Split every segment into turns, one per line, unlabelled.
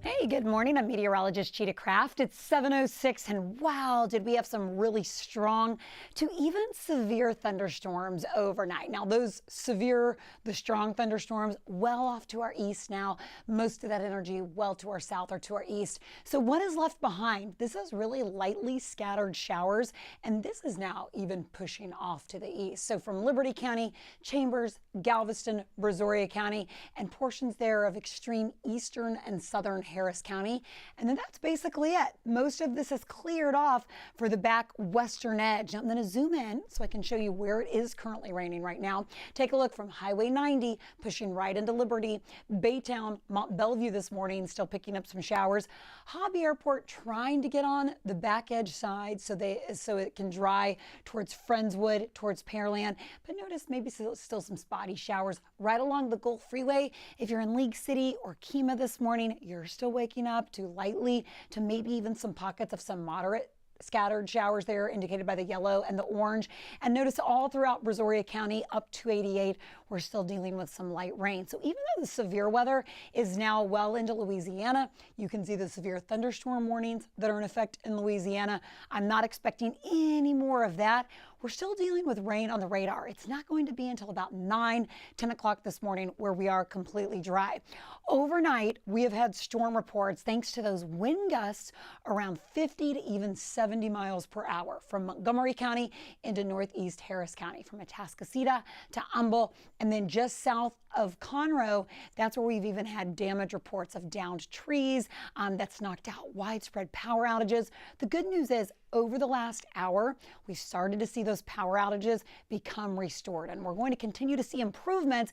Hey, good morning. I'm meteorologist Chita Craft. It's 7:06 and wow, did we have some really strong to even severe thunderstorms overnight. Now those severe, the strong thunderstorms well off to our east now. Most of that energy well to our south or to our east. So what is left behind? This is really lightly scattered showers, and this is now even pushing off to the east. So from Liberty County, Chambers, Galveston, Brazoria County, and portions there of extreme eastern and southern Harris County. And then that's basically it. Most of this has cleared off for the back western edge. Now I'm going to zoom in so I can show you where it is currently raining right now. Take a look from Highway 90 pushing right into Liberty, Baytown, Mont Bellevue this morning still picking up some showers. Hobby Airport trying to get on the back edge side so it can dry towards Friendswood, towards Pearland. But notice maybe still some spotty showers right along the Gulf Freeway. If you're in League City or Kemah this morning, you're still waking up to lightly to maybe even some pockets of some moderate scattered showers there indicated by the yellow and the orange. And notice all throughout Brazoria County up to 88, we're still dealing with some light rain. So even though the severe weather is now well into Louisiana, you can see the severe thunderstorm warnings that are in effect in Louisiana. I'm not expecting any more of that. We're still dealing with rain on the radar. It's not going to be until about 9, 10 o'clock this morning where we are completely dry. Overnight, we have had storm reports thanks to those wind gusts around 50 to even 70 miles per hour from Montgomery County into northeast Harris County, from Atascocita to Humble, and then just south of Conroe, that's where we've even had damage reports of downed trees that's knocked out widespread power outages. The good news is over the last hour, we started to see those power outages become restored, and we're going to continue to see improvements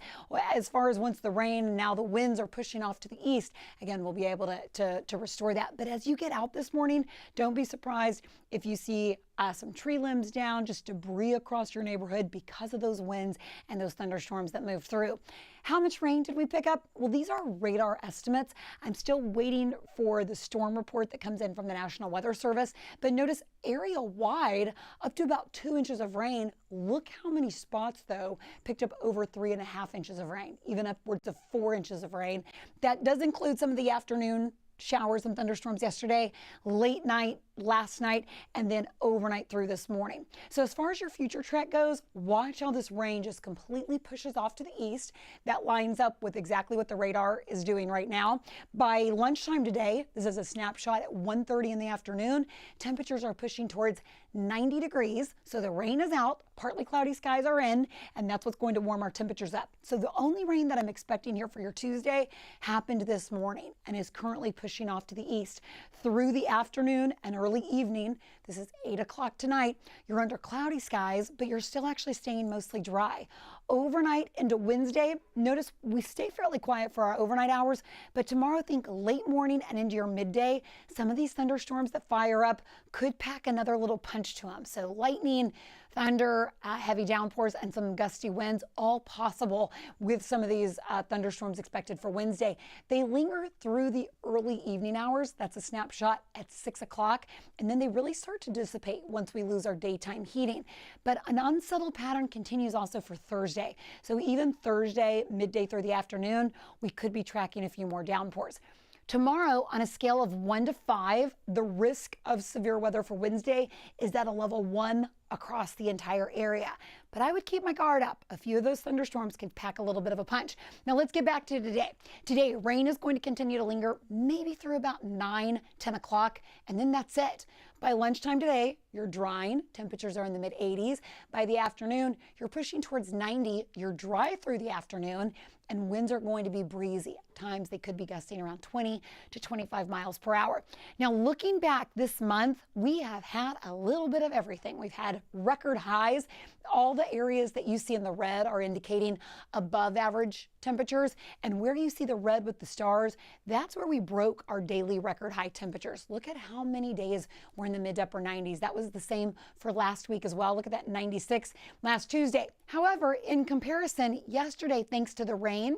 as far as once the rain and now the winds are pushing off to the east. Again, we'll be able to restore that. But as you get out this morning, don't be surprised if you see some tree limbs down, just debris across your neighborhood because of those winds and those thunderstorms that move through. How much rain did we pick up? Well, these are radar estimates. I'm still waiting for the storm report that comes in from the National Weather Service. But notice area wide up to about 2 inches of rain. Look how many spots, though, picked up over 3.5 inches of rain, even upwards of 4 inches of rain. That does include some of the afternoon showers and thunderstorms yesterday, late night, last night, and then overnight through this morning. So as far as your future track goes, watch how this rain just completely pushes off to the east. That lines up with exactly what the radar is doing right now. By lunchtime today, this is a snapshot at 1:30 in the afternoon, temperatures are pushing towards 90 degrees. So the rain is out, partly cloudy skies are in, and that's what's going to warm our temperatures up. So the only rain that I'm expecting here for your Tuesday happened this morning and is currently pushing off to the east. Through the afternoon and early evening, this is 8 o'clock tonight, you're under cloudy skies, but you're still actually staying mostly dry. Overnight into Wednesday, notice we stay fairly quiet for our overnight hours, but tomorrow think late morning and into your midday, some of these thunderstorms that fire up could pack another little punch to them. So lightning, thunder, heavy downpours, and some gusty winds, all possible with some of these thunderstorms expected for Wednesday. They linger through the early evening hours. That's a snapshot at 6 o'clock. And then they really start to dissipate once we lose our daytime heating. But an unsettled pattern continues also for Thursday. So even Thursday, midday through the afternoon, we could be tracking a few more downpours. Tomorrow, on a scale of 1 to 5, the risk of severe weather for Wednesday is at a level 1 across the entire area. But I would keep my guard up. A few of those thunderstorms can pack a little bit of a punch. Now let's get back to today. Today, rain is going to continue to linger maybe through about 9, 10 o'clock, and then that's it. By lunchtime today, you're drying. Temperatures are in the mid 80s. By the afternoon, you're pushing towards 90. You're dry through the afternoon, and winds are going to be breezy. At times, they could be gusting around 20 to 25 miles per hour. Now, looking back this month, we have had a little bit of everything. We've had record highs. All the areas that you see in the red are indicating above average temperatures, and where you see the red with the stars, that's where we broke our daily record high temperatures. Look at how many days we're in the mid to upper 90s. That was the same for last week as well. Look at that 96 last Tuesday. However, in comparison, yesterday, thanks to the rain,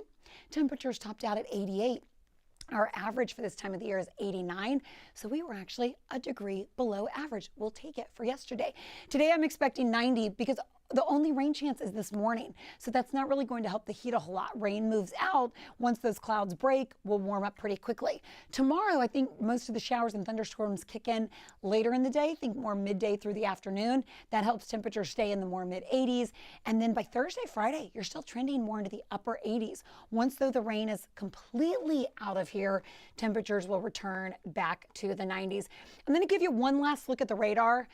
temperatures topped out at 88. Our average for this time of the year is 89, so we were actually a degree below average. We'll take it for yesterday. Today I'm expecting 90 because The only rain chance is this morning, so that's not really going to help the heat a whole lot. Rain moves out. Once those clouds break, we'll warm up pretty quickly. Tomorrow, I think most of the showers and thunderstorms kick in later in the day, think more midday through the afternoon. That helps temperatures stay in the more mid-80s. And then by Thursday, Friday, you're still trending more into the upper 80s. Once, though, the rain is completely out of here, temperatures will return back to the 90s. I'm going to give you one last look at the radar.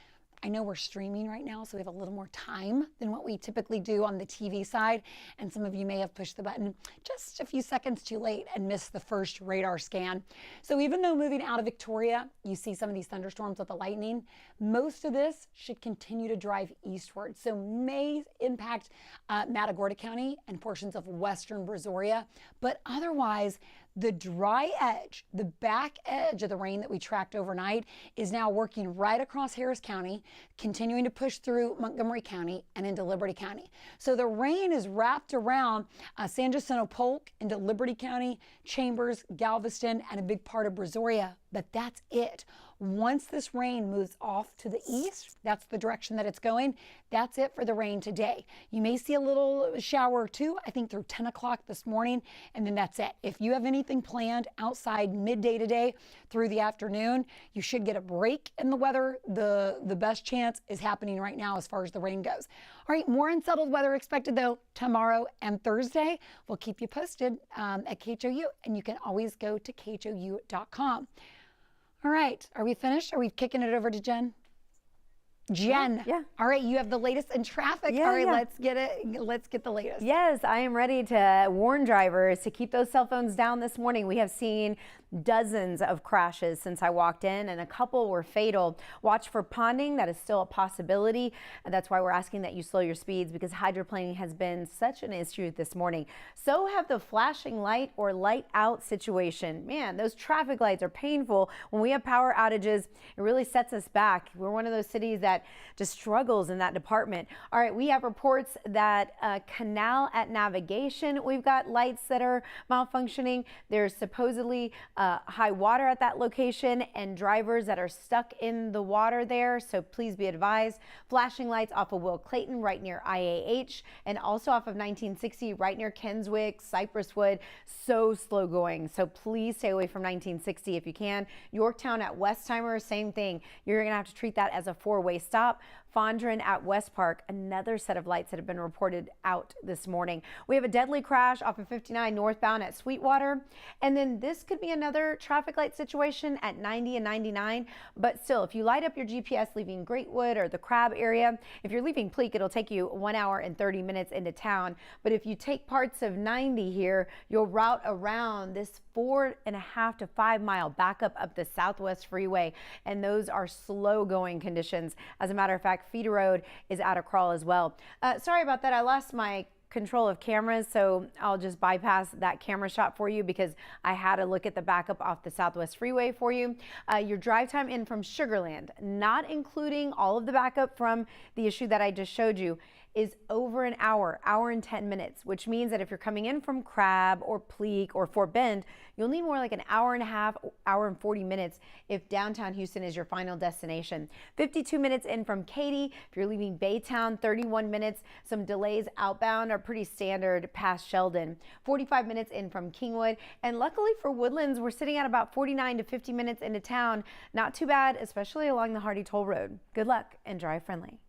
I know we're streaming right now, so we have a little more time than what we typically do on the TV side. And some of you may have pushed the button just a few seconds too late and missed the first radar scan. So even though moving out of Victoria, you see some of these thunderstorms with the lightning, most of this should continue to drive eastward. So may impact Matagorda County and portions of western Brazoria, but otherwise, the dry edge, the back edge of the rain that we tracked overnight is now working right across Harris County, continuing to push through Montgomery County and into Liberty County. So the rain is wrapped around San Jacinto Polk into Liberty County, Chambers, Galveston, and a big part of Brazoria, but that's it. Once this rain moves off to the east, that's the direction that it's going. That's it for the rain today. You may see a little shower or two, I think through 10 o'clock this morning, and then that's it. If you have anything planned outside midday today through the afternoon, you should get a break in the weather. The best chance is happening right now as far as the rain goes. All right, more unsettled weather expected though tomorrow and Thursday. We'll keep you posted at KHOU, and you can always go to KHOU.com. All right, are we finished? Are we kicking it over to Jen? Jen.
Yeah.
All right, you have the latest in traffic.
Yeah,
all right,
yeah.
let's get it. Let's get the latest.
Yes, I am ready to warn drivers to keep those cell phones down this morning. We have seen dozens of crashes since I walked in, and a couple were fatal. Watch for ponding. That is still a possibility. And that's why we're asking that you slow your speeds, because hydroplaning has been such an issue this morning. So have the flashing light or light out situation. Man, those traffic lights are painful. When we have power outages, it really sets us back. We're one of those cities that just struggles in that department. All right, we have reports that Canal at Navigation, we've got lights that are malfunctioning. There's supposedly high water at that location and drivers that are stuck in the water there, so please be advised. Flashing lights off of Will Clayton right near IAH, and also off of 1960 right near Kenswick, Cypresswood. So slow going, so please stay away from 1960 if you can. Yorktown at Westheimer, same thing. You're gonna have to treat that as a four-way stop. Fondren at West Park, another set of lights that have been reported out this morning. We have a deadly crash off of 59 northbound at Sweetwater. And then this could be another traffic light situation at 90 and 99. But still, if you light up your GPS leaving Greatwood or the Crab area, if you're leaving Pleak, it'll take you 1 hour and 30 minutes into town. But if you take parts of 90 here, you'll route around this 4.5 to 5 mile backup up the Southwest Freeway. And those are slow going conditions. As a matter of fact, Feeder Road is out of crawl as well. Sorry about that. I lost my control of cameras, so I'll just bypass that camera shot for you because I had to look at the backup off the Southwest Freeway for you. Your drive time in from Sugar Land, not including all of the backup from the issue that I just showed you, is over an hour and 10 minutes, which means that if you're coming in from Crab or Pleak or Fort Bend, you'll need more like an hour and a half, hour and 40 minutes if downtown Houston is your final destination. 52 minutes in from Katy. If you're leaving Baytown, 31 minutes. Some delays outbound are pretty standard past Sheldon. 45 minutes in from Kingwood. And luckily for Woodlands, we're sitting at about 49 to 50 minutes into town. Not too bad, especially along the Hardy Toll Road. Good luck and drive friendly.